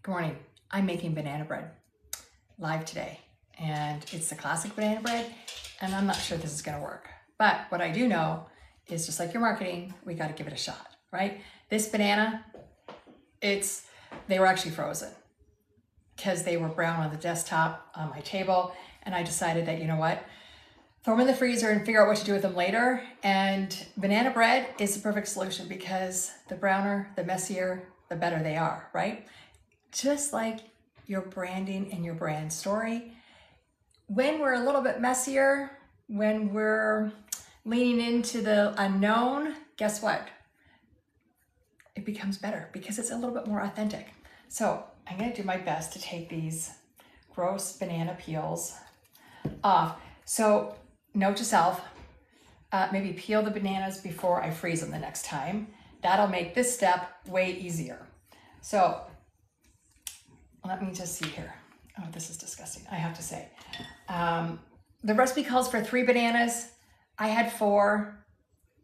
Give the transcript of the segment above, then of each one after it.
Good morning. I'm making banana bread live today, and it's the classic banana bread, and I'm not sure this is going to work. But what I do know is, just like your marketing, we got to give it a shot, right? This banana, they were actually frozen because they were brown on the desktop on my table, and I decided that, you know what, throw them in the freezer and figure out what to do with them later. And banana bread is the perfect solution because the browner, the messier, the better they are, right? Just like your branding and your brand story. When we're a little bit messier, when we're leaning into the unknown, guess what? It becomes better because it's a little bit more authentic. So I'm gonna do my best to take these gross banana peels off. So note to self, maybe peel the bananas before I freeze them the next time. That'll make this step way easier. So let me just see here. Oh, this is disgusting, I have to say. The recipe calls for 3 bananas. I had 4.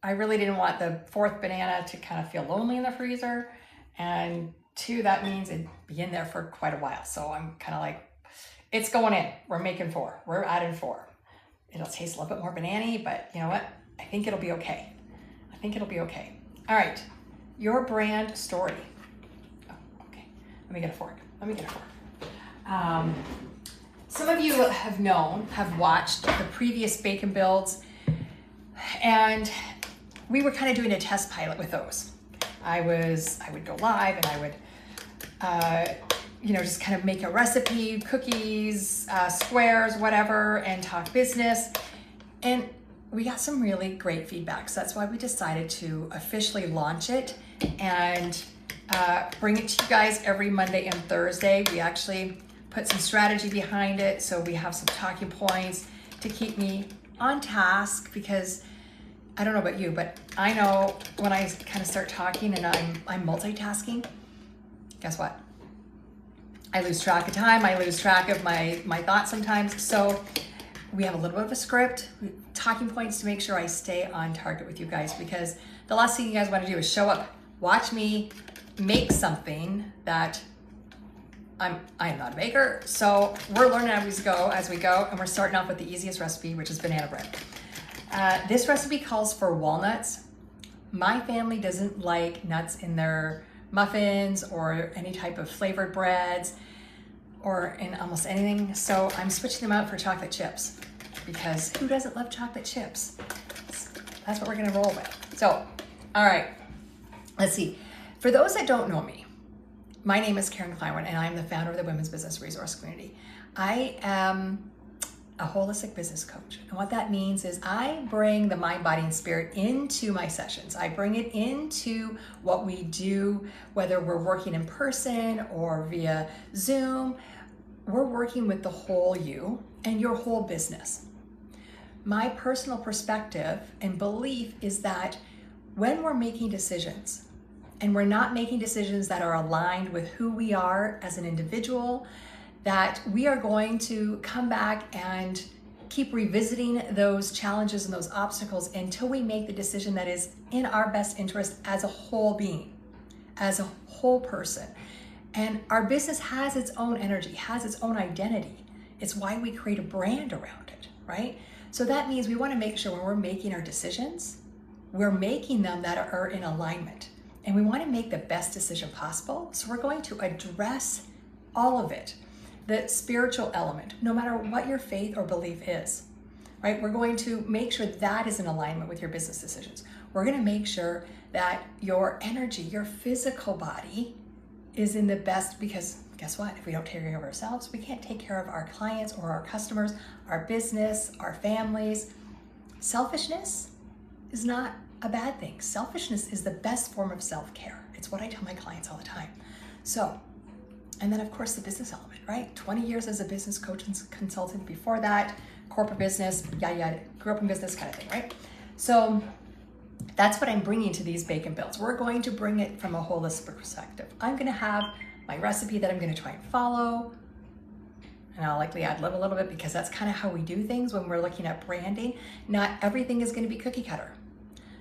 I really didn't want the 4th banana to kind of feel lonely in the freezer. And 2, that means it'd be in there for quite a while. So I'm kind of like, it's going in. We're making 4. We're adding 4. It'll taste a little bit more banana-y, but you know what? I think it'll be okay. I think it'll be okay. All right, your brand story. Oh, okay, let me get a fork. Some of you have watched the previous bacon builds, and we were kind of doing a test pilot with those. I would go live and I would, just kind of make a recipe, cookies, squares, whatever, and talk business. And we got some really great feedback. So that's why we decided to officially launch it and bring it to you guys every Monday and Thursday. We actually put some strategy behind it. So we have some talking points to keep me on task, because I don't know about you, but I know when I kind of start talking and I'm multitasking, guess what? I lose track of time. I lose track of my thoughts sometimes. So we have a little bit of a script, talking points to make sure I stay on target with you guys, because the last thing you guys want to do is show up, watch me make something that I am not a baker. So we're learning as we go, and we're starting off with the easiest recipe, which is banana bread. This recipe calls for walnuts. My family doesn't like nuts in their muffins or any type of flavored breads or in almost anything. So I'm switching them out for chocolate chips, because who doesn't love chocolate chips? That's what we're gonna roll with. So, all right, let's see. For those that don't know me, my name is Kleinwort, and I'm the founder of the Women's Business Resource Community. I am a holistic business coach. And what that means is I bring the mind, body, and spirit into my sessions. I bring it into what we do, whether we're working in person or via Zoom. We're working with the whole you and your whole business. My personal perspective and belief is that when we're making decisions, and we're not making decisions that are aligned with who we are as an individual, that we are going to come back and keep revisiting those challenges and those obstacles until we make the decision that is in our best interest as a whole being, as a whole person. And our business has its own energy, has its own identity. It's why we create a brand around it, right? So that means we want to make sure when we're making our decisions, we're making them that are in alignment. And we want to make the best decision possible. So we're going to address all of it. The spiritual element, no matter what your faith or belief is, right? We're going to make sure that is in alignment with your business decisions. We're going to make sure that your energy, your physical body is in the best, because guess what? If we don't take care of ourselves, we can't take care of our clients or our customers, our business, our families. Selfishness is not a bad thing. Selfishness is the best form of self-care. It's what I tell my clients all the time. So, and then of course the business element, right? 20 years as a business coach and consultant. Before that, corporate business, grew up in business kind of thing, right? So that's what I'm bringing to these bacon builds. We're going to bring it from a holistic perspective. I'm gonna have my recipe that I'm gonna try and follow, and I'll likely ad lib a little bit, because that's kind of how we do things when we're looking at branding. Not everything is gonna be cookie cutter.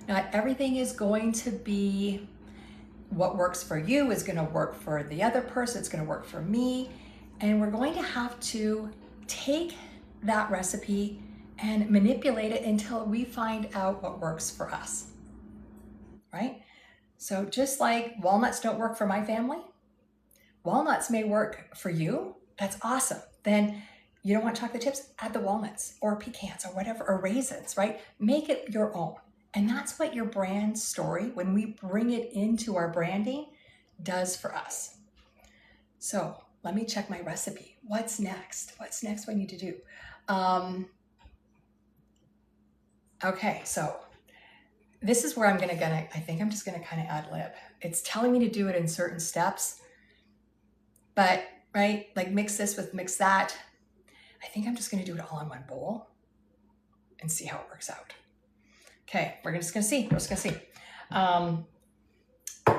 Not everything is going to be what works for you is going to work for the other person. It's going to work for me. And we're going to have to take that recipe and manipulate it until we find out what works for us, right? So just like walnuts don't work for my family, walnuts may work for you. That's awesome. Then you don't want chocolate chips? Add the walnuts or pecans or whatever, or raisins, right? Make it your own. And that's what your brand story, when we bring it into our branding, does for us. So let me check my recipe. What's next? What's next we need to do? Okay, so this is where I think I'm just gonna kind of ad lib. It's telling me to do it in certain steps, but right, like mix this with mix that. I think I'm just gonna do it all in one bowl and see how it works out. Okay, we're just gonna see.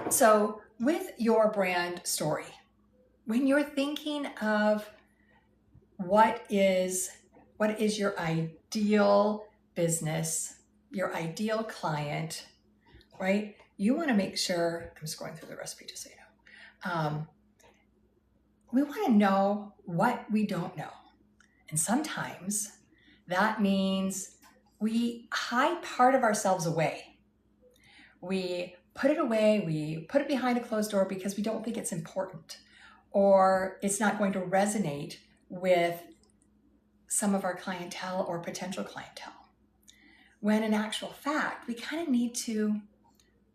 So with your brand story, when you're thinking of what is your ideal business, your ideal client, right? You want to make sure, I'm just going through the recipe just so you know. We want to know what we don't know. And sometimes that means we hide part of ourselves away. We put it away, we put it behind a closed door because we don't think it's important, or it's not going to resonate with some of our clientele or potential clientele. When in actual fact, we kind of need to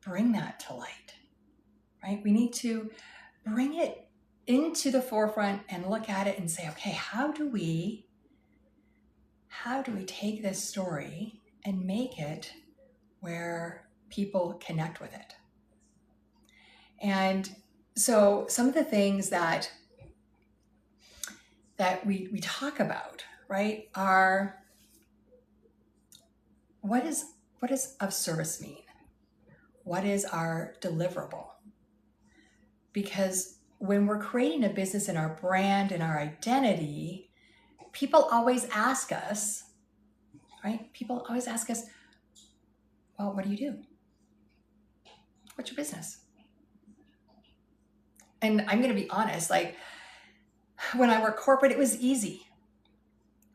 bring that to light, right? We need to bring it into the forefront and look at it and say, okay, how do we take this story and make it where people connect with it? And so some of the things that we talk about, right, are what does of service mean? What is our deliverable? Because when we're creating a business and our brand and our identity, people always ask us, right? People always ask us, well, what do you do? What's your business? And I'm going to be honest, like when I worked corporate, it was easy,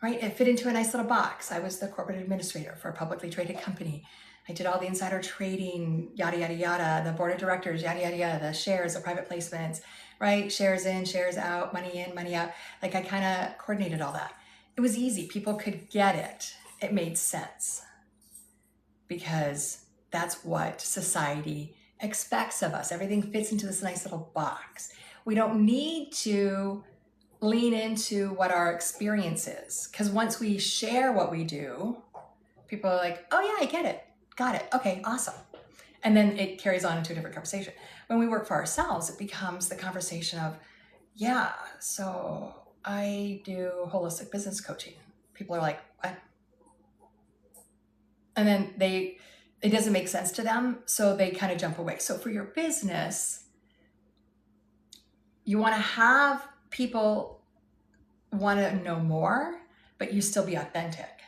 right? It fit into a nice little box. I was the corporate administrator for a publicly traded company. I did all the insider trading, yada, yada, yada, the board of directors, yada, yada, yada, the shares, the private placements, right? Shares in, shares out, money in, money out. Like I kind of coordinated all that. It was easy. People could get it. It made sense because that's what society expects of us. Everything fits into this nice little box. We don't need to lean into what our experience is, because once we share what we do, people are like, oh yeah, I get it. Got it. Okay, awesome. And then it carries on into a different conversation. When we work for ourselves, it becomes the conversation of, yeah, so I do holistic business coaching. People are like, what? And then it doesn't make sense to them, so they kind of jump away. So for your business, you want to have people want to know more, but you still be authentic.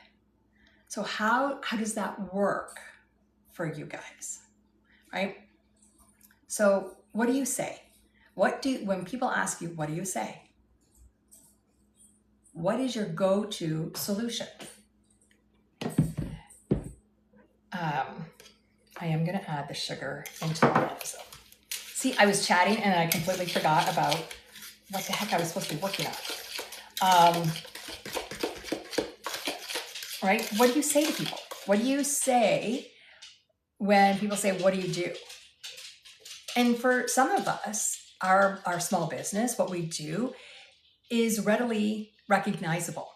So how does that work for you guys, right? So what do you say? When people ask you, what do you say? What is your go-to solution? I am going to add the sugar into the episode. See, I was chatting and I completely forgot about what the heck I was supposed to be working on. Right? What do you say to people? What do you say when people say, what do you do? And for some of us, our small business, what we do is readily recognizable.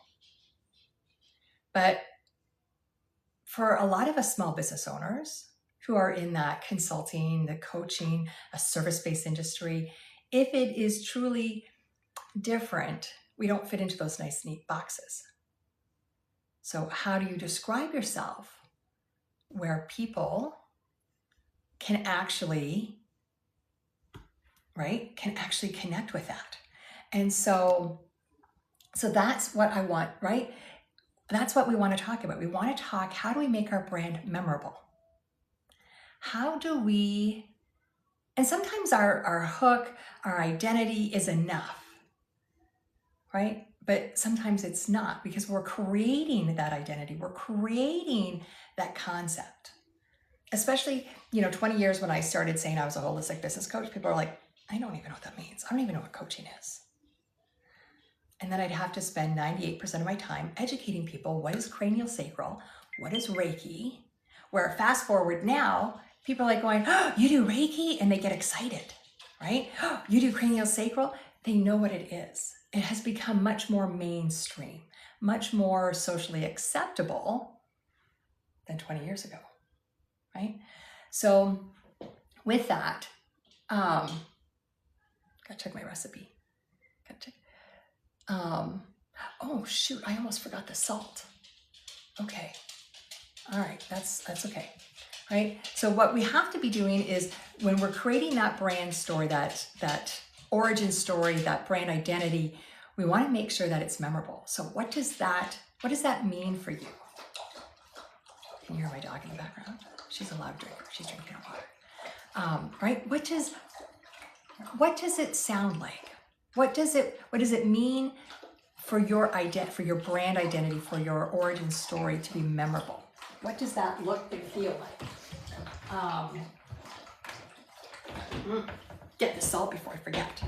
But for a lot of us small business owners who are in that consulting, the coaching, a service-based industry, if it is truly different, we don't fit into those nice, neat boxes. So how do you describe yourself where people can actually, right, connect with that? And so that's what I want, right? That's what we want to talk about. We want to talk, how do we make our brand memorable? How do we And sometimes our hook, our identity is enough, right? But sometimes it's not, because we're creating that identity. We're creating that concept. Especially, 20 years when I started saying I was a holistic business coach, people are like, I don't even know what that means. I don't even know what coaching is. And then I'd have to spend 98% of my time educating people. What is cranial sacral? What is Reiki? Where fast forward now, people are like going, oh, you do Reiki? And they get excited, right? Oh, you do cranial sacral? They know what it is. It has become much more mainstream, much more socially acceptable than 20 years ago, right? So with that, gotta check my recipe. Gotta check. Oh shoot, I almost forgot the salt. Okay. All right, that's okay. Right? So what we have to be doing is, when we're creating that brand story, that origin story, that brand identity, we want to make sure that it's memorable. So what does that mean for you? Can you hear my dog in the background? She's a loud drinker. She's drinking her water. Right? What does it sound like? What does it mean for your brand identity, for your origin story to be memorable? What does that look and feel like? Get the salt before I forget.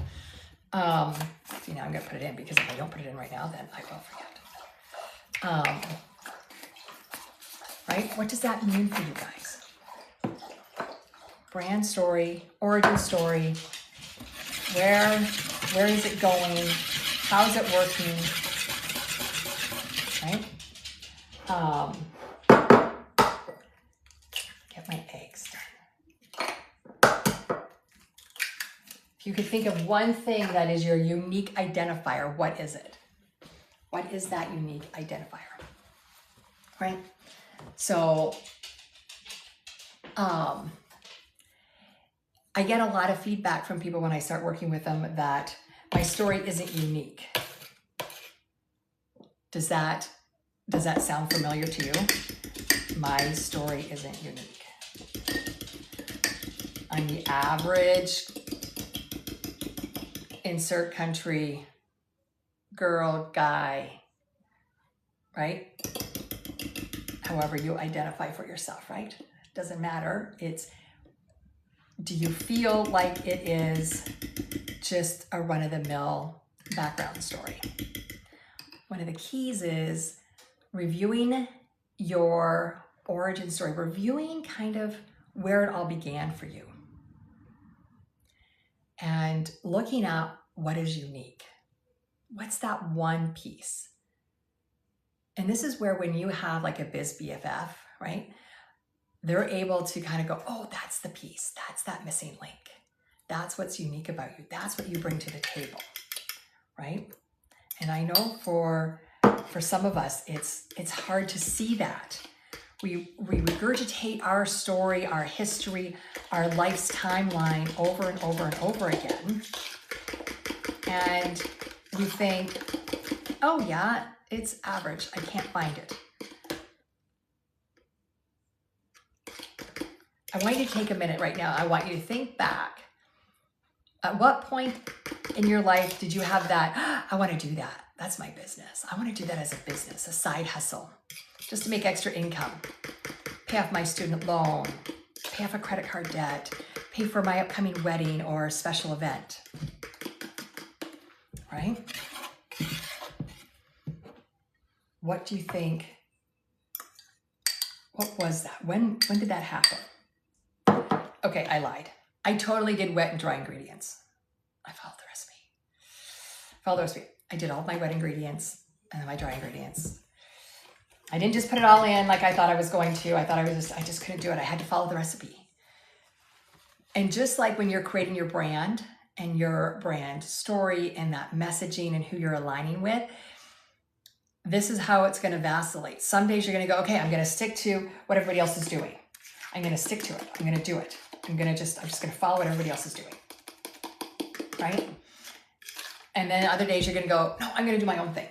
See, now I'm gonna put it in, because if I don't put it in right now, then I will forget. Right? What does that mean for you guys? Brand story, origin story. Where is it going? How is it working? Right? Get my eggs done. If you could think of one thing that is your unique identifier, what is it? What is that unique identifier? Right? So, I get a lot of feedback from people when I start working with them that my story isn't unique. Does that sound familiar to you? My story isn't unique. I'm the average insert country girl, guy, right? However you identify for yourself, right? Doesn't matter. Do you feel like it is just a run-of-the-mill background story? One of the keys is reviewing your origin story, reviewing kind of where it all began for you, and looking at what is unique. What's that one piece? And this is where, when you have like a biz BFF, right? They're able to kind of go, oh, that's the piece. That's that missing link. That's what's unique about you. That's what you bring to the table, right? And I know for some of us, it's hard to see that. We regurgitate our story, our history, our life's timeline over and over and over again. And we think, oh yeah, it's average. I can't find it. I want you to take a minute right now. I want you to think back. At what point in your life did you have that, I want to do that. That's my business. I want to do that as a business, a side hustle, just to make extra income, pay off my student loan, pay off a credit card debt, pay for my upcoming wedding or special event, right? What do you think? What was that? When did that happen? Okay, I lied. I totally did wet and dry ingredients. I followed the recipe. I did all my wet ingredients and then my dry ingredients. I didn't just put it all in like I thought I was going to. I just couldn't do it. I had to follow the recipe. And just like when you're creating your brand and your brand story and that messaging and who you're aligning with, this is how it's going to vacillate. Some days you're going to go, okay, I'm going to stick to what everybody else is doing. I'm going to stick to it. I'm going to do it. I'm just going to follow what everybody else is doing. Right? And then other days you're going to go, no, I'm going to do my own thing.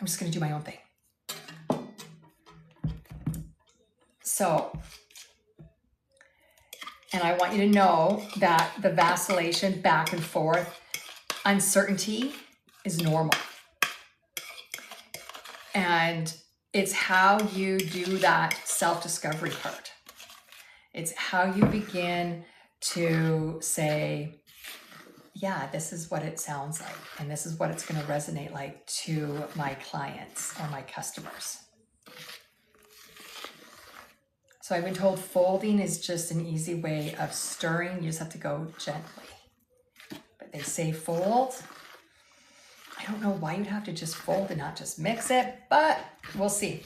I'm just going to do my own thing. So And I want you to know that the vacillation back and forth, uncertainty is normal. And it's how you do that self-discovery part. It's how you begin to say, yeah, this is what it sounds like, and this is what it's going to resonate like to my clients or my customers. So I've been told folding is just an easy way of stirring. You just have to go gently. But they say fold. I don't know why you'd have to just fold and not just mix it, but we'll see.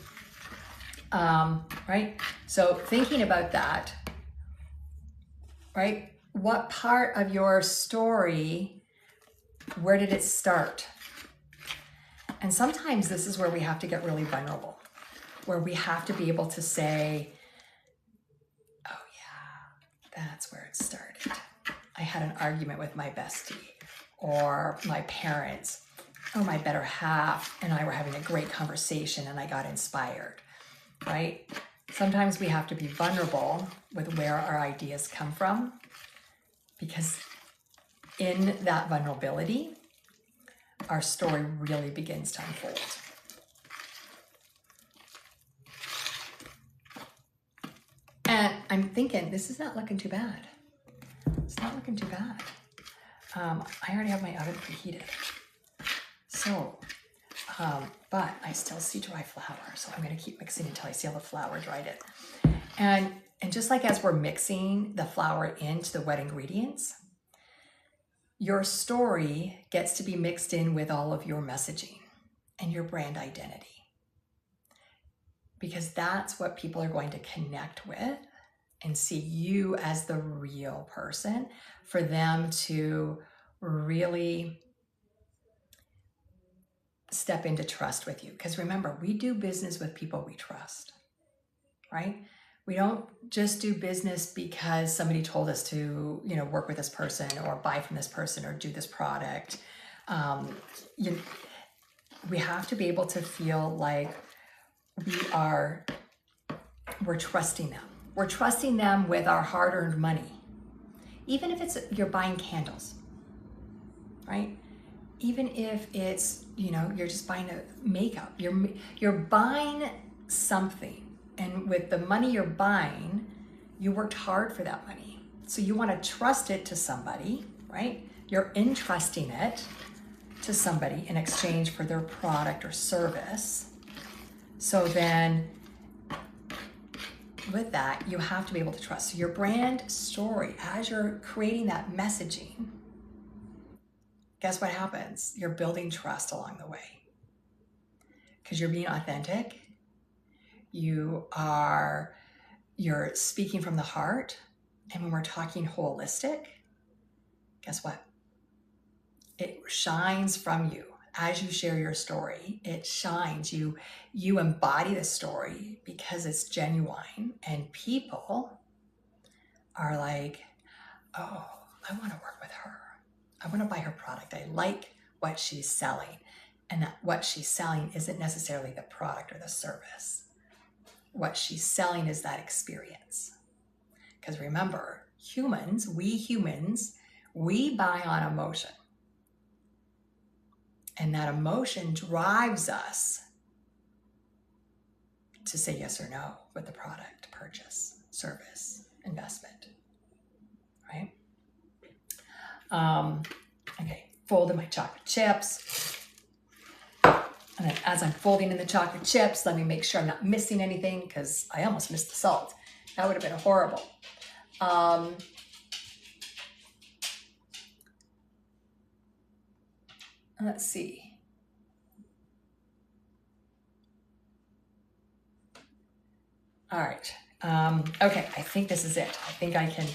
Right? So thinking about that, right? What part of your story, where did it start? And sometimes this is where we have to get really vulnerable, where we have to be able to say, oh yeah, that's where it started. I had an argument with my bestie or my parents or my better half, and I were having a great conversation and I got inspired, right? Sometimes we have to be vulnerable with where our ideas come from, because in that vulnerability, our story really begins to unfold. And I'm thinking, this is not looking too bad. It's not looking too bad. I already have my oven preheated. So, but I still see dry flour. So I'm going to keep mixing until I see all the flour dried in. And just like as we're mixing the flour into the wet ingredients, your story gets to be mixed in with all of your messaging and your brand identity. Because that's what people are going to connect with and see you as the real person, for them to really step into trust with you. Because remember, we do business with people we trust, right? We don't just do business because somebody told us to, work with this person or buy from this person or do this product. We have to be able to feel like we're trusting them. We're trusting them with our hard-earned money. Even if you're buying candles, right? Even if it's, you're just buying a makeup, you're buying something. And with the money you're buying, you worked hard for that money. So you want to trust it to somebody, right? You're entrusting it to somebody in exchange for their product or service. So then with that, you have to be able to trust. So your brand story, as you're creating that messaging, guess what happens? You're building trust along the way because you're being authentic. You're speaking from the heart. And when we're talking holistic, guess what? It shines from you as you share your story. It shines. You embody the story because it's genuine, and people are like, oh, I want to work with her. I want to buy her product. I like what she's selling. And that what she's selling isn't necessarily the product or the service. What she's selling is that experience. Because remember, we buy on emotion. And that emotion drives us to say yes or no with the product, purchase, service, investment, right? Okay, folding my chocolate chips. And then as I'm folding in the chocolate chips, let me make sure I'm not missing anything, because I almost missed the salt. That would have been horrible. Let's see. All right. Okay, I think this is it. I think I can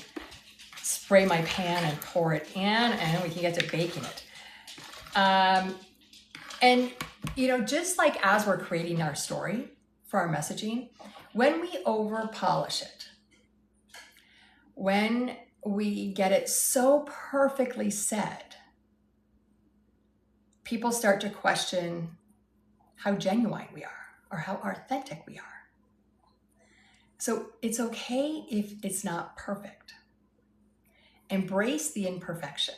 spray my pan and pour it in, and then we can get to baking it. And, just like as we're creating our story for our messaging, when we over polish it, when we get it so perfectly said, people start to question how genuine we are or how authentic we are. So it's okay if it's not perfect. embrace the imperfection,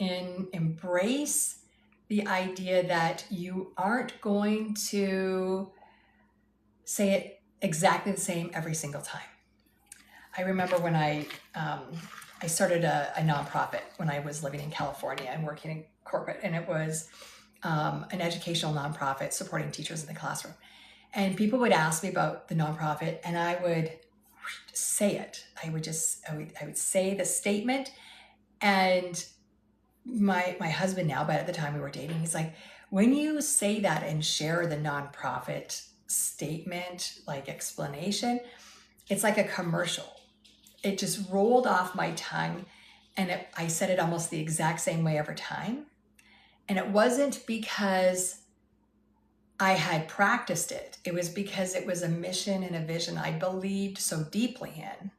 and embrace the idea that you aren't going to say it exactly the same every single time. I remember when I started a nonprofit when I was living in California and working in corporate, and it was an educational nonprofit supporting teachers in the classroom. And people would ask me about the nonprofit, and I would say it. I would say the statement, and my husband now, but at the time we were dating, he's like, when you say that and share the nonprofit statement, like explanation, it's like a commercial. It just rolled off my tongue, and I said it almost the exact same way every time. And it wasn't because I had practiced it. It was because it was a mission and a vision I believed so deeply in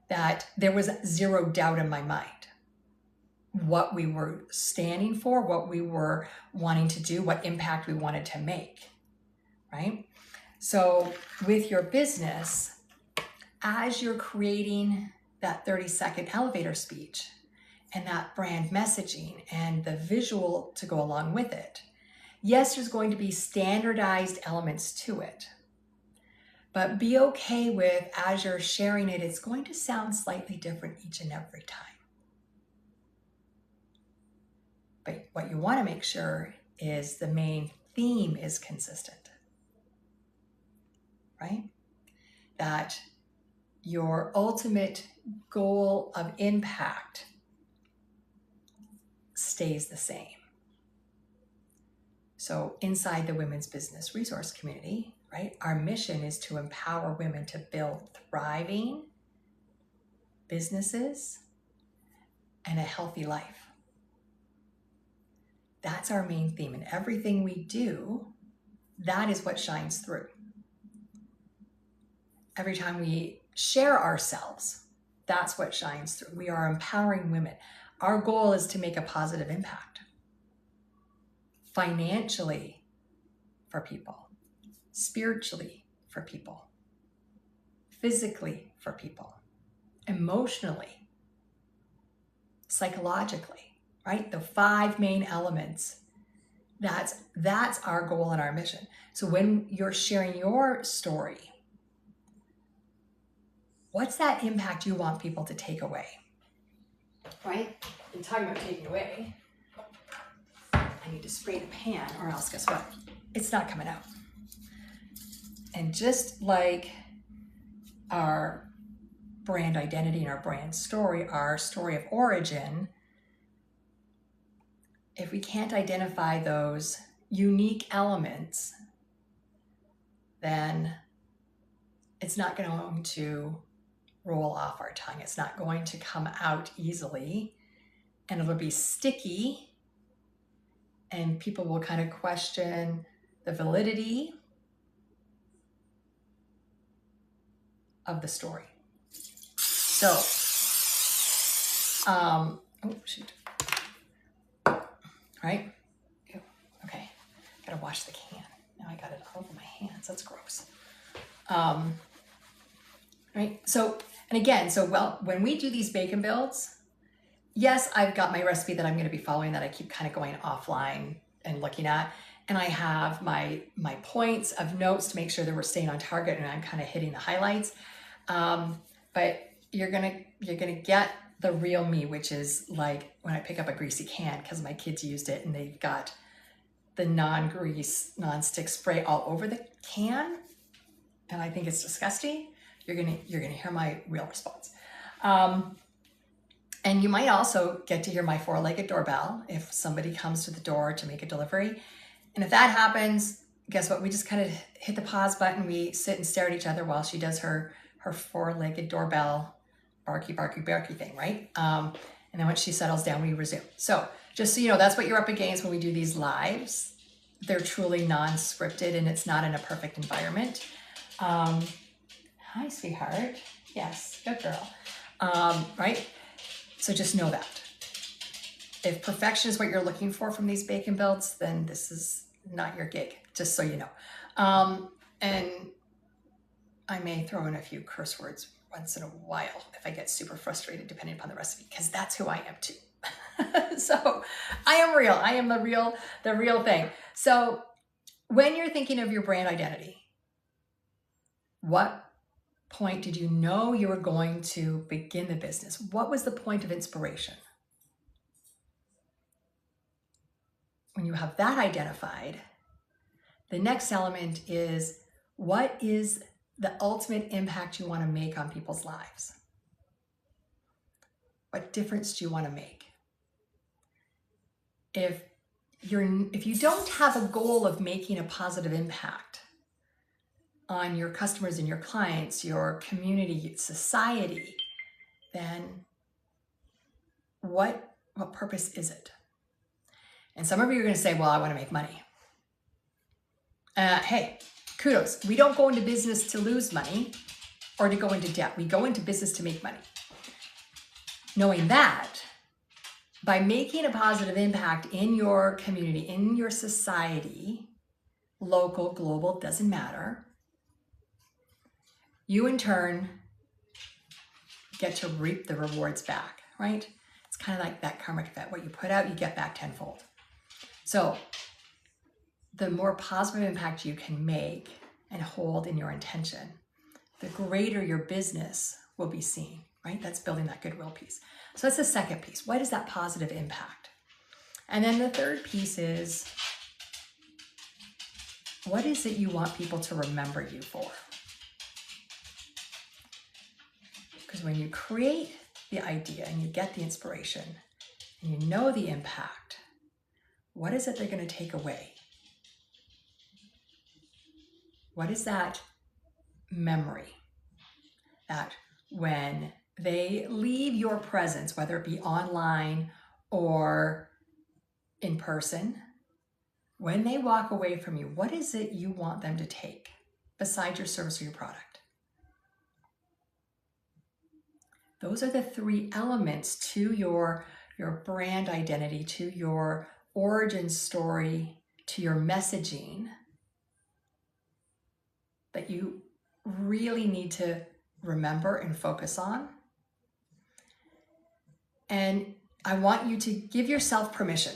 that there was zero doubt in my mind what we were standing for, what we were wanting to do, what impact we wanted to make, right? So with your business, as you're creating that 30-second elevator speech and that brand messaging and the visual to go along with it, yes, there's going to be standardized elements to it, but be okay with, as you're sharing it, it's going to sound slightly different each and every time. But what you want to make sure is the main theme is consistent, right? That your ultimate goal of impact stays the same. So inside the Women's Business Resource Community, right, our mission is to empower women to build thriving businesses and a healthy life. That's our main theme. And everything we do, that is what shines through. Every time we share ourselves, that's what shines through. We are empowering women. Our goal is to make a positive impact financially for people, spiritually for people, physically for people, emotionally, psychologically, right? The 5 main elements. That's our goal and our mission. So when you're sharing your story, what's that impact you want people to take away? Right? And talking about taking away, I need to spray the pan, or else guess what? It's not coming out. And just like our brand identity and our brand story, our story of origin, if we can't identify those unique elements, then it's not going to roll off our tongue. It's not going to come out easily, and it'll be sticky, and people will kind of question the validity of the story. So, oh shoot. Right? Ew. Okay, gotta wash the can. Now I got it all over my hands. That's gross. Right? So, and again, when we do these bacon builds, yes, I've got my recipe that I'm going to be following that I keep kind of going offline and looking at, and I have my points of notes to make sure that we're staying on target and I'm kind of hitting the highlights. But you're gonna get the real me, which is like when I pick up a greasy can, because my kids used it and they've got the non-grease, non-stick spray all over the can, and I think it's disgusting. You're gonna hear my real response. And you might also get to hear my 4-legged doorbell if somebody comes to the door to make a delivery. And if that happens, guess what? We just kind of hit the pause button. We sit and stare at each other while she does her 4-legged doorbell barky, barky, barky thing, right? And then once she settles down, we resume. So just so you know, that's what you're up against when we do these lives. They're truly non-scripted, and it's not in a perfect environment. Hi, sweetheart. Yes, good girl. Right? So just know that. If perfection is what you're looking for from these bacon builds, then this is not your gig, just so you know. And I may throw in a few curse words once in a while if I get super frustrated, depending upon the recipe, because that's who I am too. So I am real. I am the real thing. So when you're thinking of your brand identity, what point did you know you were going to begin the business? What was the point of inspiration? When you have that identified, the next element is, what is the ultimate impact you want to make on people's lives? What difference do you want to make? If you don't have a goal of making a positive impact on your customers and your clients, your community, society, then what purpose is it? And some of you are going to say, well, I want to make money. Hey, kudos. We don't go into business to lose money or to go into debt. We go into business to make money. Knowing that, by making a positive impact in your community, in your society, local, global, doesn't matter, you in turn get to reap the rewards back, right? It's kind of like that karmic effect. What you put out, you get back tenfold. So the more positive impact you can make and hold in your intention, the greater your business will be seen, right? That's building that goodwill piece. So that's the second piece. What is that positive impact? And then the third piece is, what is it you want people to remember you for? Because when you create the idea and you get the inspiration and you know the impact, what is it they're going to take away? What is that memory that when they leave your presence, whether it be online or in person, when they walk away from you, what is it you want them to take besides your service or your product? Those are the three elements to your brand identity, to your origin story, to your messaging that you really need to remember and focus on. And I want you to give yourself permission,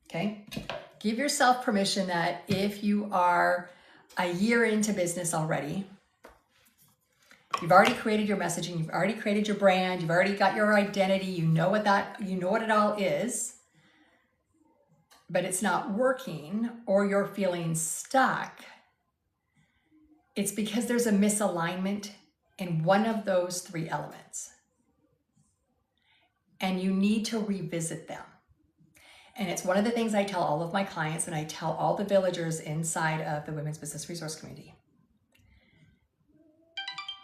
okay? Give yourself permission that if you are a year into business already, you've already created your messaging, you've already created your brand, you've already got your identity, you know what it all is, but it's not working or you're feeling stuck, it's because there's a misalignment in one of those three elements. And you need to revisit them. And it's one of the things I tell all of my clients and I tell all the villagers inside of the Women's Business Resource Community.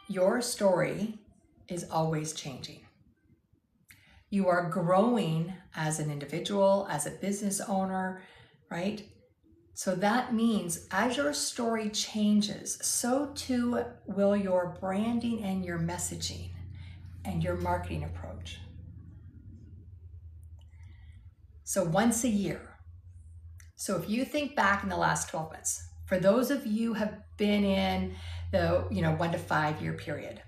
Your story is always changing. You are growing as an individual, as a business owner, right? So that means as your story changes, so too will your branding and your messaging and your marketing approach. So once a year. So if you think back in the last 12 months, for those of you who have been in the 1 to 5 year period,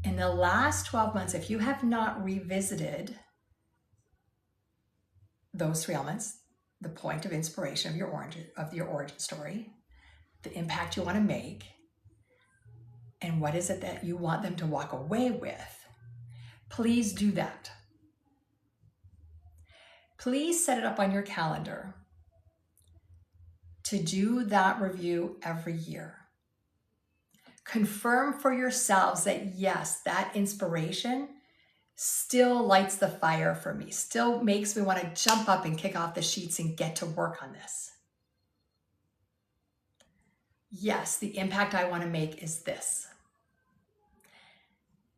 in the last 12 months, if you have not revisited those three elements, the point of inspiration of your origin story, the impact you want to make, and what is it that you want them to walk away with, please do that. Please set it up on your calendar to do that review every year. Confirm for yourselves that yes, that inspiration still lights the fire for me, still makes me want to jump up and kick off the sheets and get to work on this. Yes, the impact I want to make is this.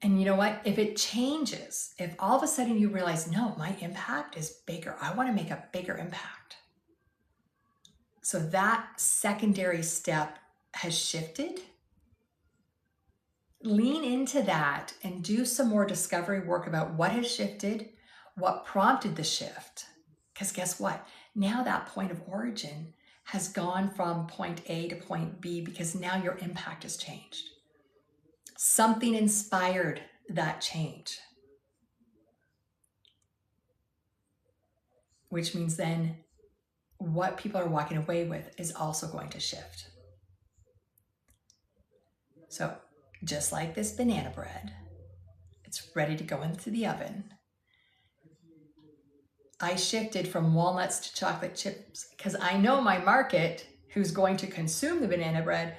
And you know what? If it changes, if all of a sudden you realize, no, my impact is bigger, I want to make a bigger impact. So that secondary step has shifted. Lean into that and do some more discovery work about what has shifted, what prompted the shift. Because guess what? Now that point of origin has gone from point A to point B because now your impact has changed. Something inspired that change, which means then what people are walking away with is also going to shift. So just like this banana bread, it's ready to go into the oven. I shifted from walnuts to chocolate chips because I know my market who's going to consume the banana bread,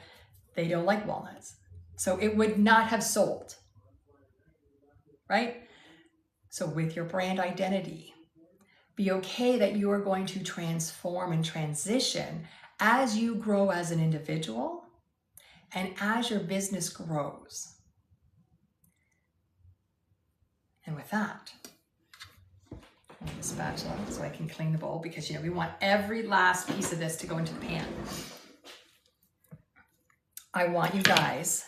they don't like walnuts. So it would not have sold, right? So with your brand identity, be okay that you are going to transform and transition as you grow as an individual and as your business grows. And with that, I need a spatula so I can clean the bowl because, we want every last piece of this to go into the pan. I want you guys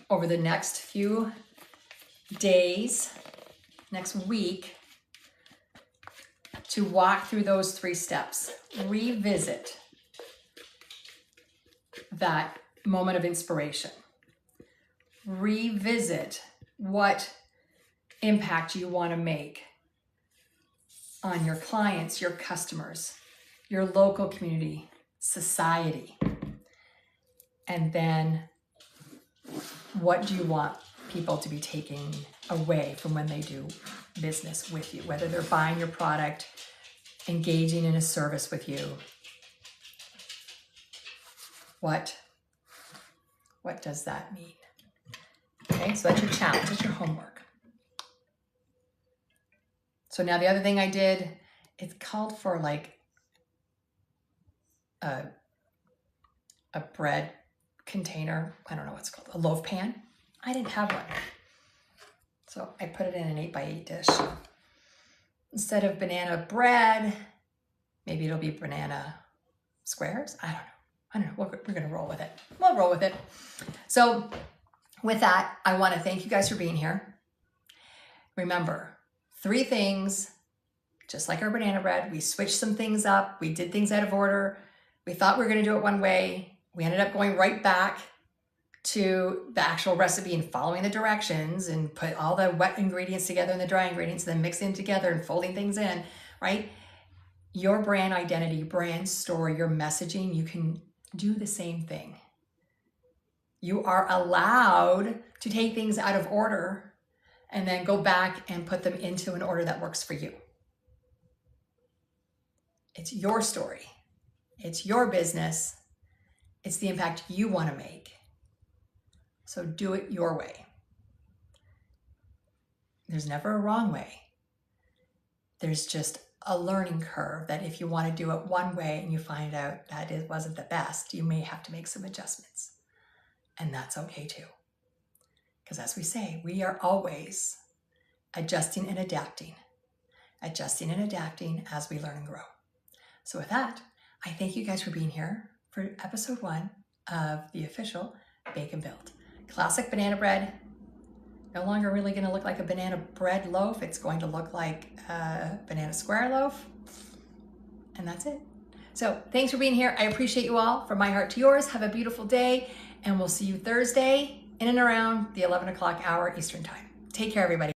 over the next few days, next week, to walk through those 3 steps. Revisit that moment of inspiration. Revisit what impact you want to make on your clients, your customers, your local community, society. And then what do you want people to be taking away from when they do business with you, whether they're buying your product, engaging in a service with you? What does that mean? Okay, so that's your challenge, that's your homework. So now the other thing I did, it's called for like a bread container. I don't know what it's called, a loaf pan. I didn't have one. So I put it in an 8x8 dish. Instead of banana bread, maybe it'll be banana squares. I don't know. We're going to roll with it. We'll roll with it. So with that, I want to thank you guys for being here. Remember, 3 things, just like our banana bread, we switched some things up. We did things out of order. We thought we were going to do it one way. We ended up going right back to the actual recipe and following the directions and put all the wet ingredients together and the dry ingredients, and then mixing them together and folding things in, right? Your brand identity, brand story, your messaging, you can do the same thing. You are allowed to take things out of order and then go back and put them into an order that works for you. It's your story. It's your business. It's the impact you want to make. So do it your way. There's never a wrong way. There's just a learning curve that if you want to do it one way and you find out that it wasn't the best, you may have to make some adjustments. And that's okay too. Because as we say, we are always adjusting and adapting as we learn and grow. So with that, I thank you guys for being here for episode 1 of the official Bake and Build. Classic banana bread, no longer really going to look like a banana bread loaf. It's going to look like a banana square loaf. And that's it. So thanks for being here. I appreciate you all. From my heart to yours, have a beautiful day. And we'll see you Thursday in and around the 11 o'clock hour Eastern time. Take care, everybody.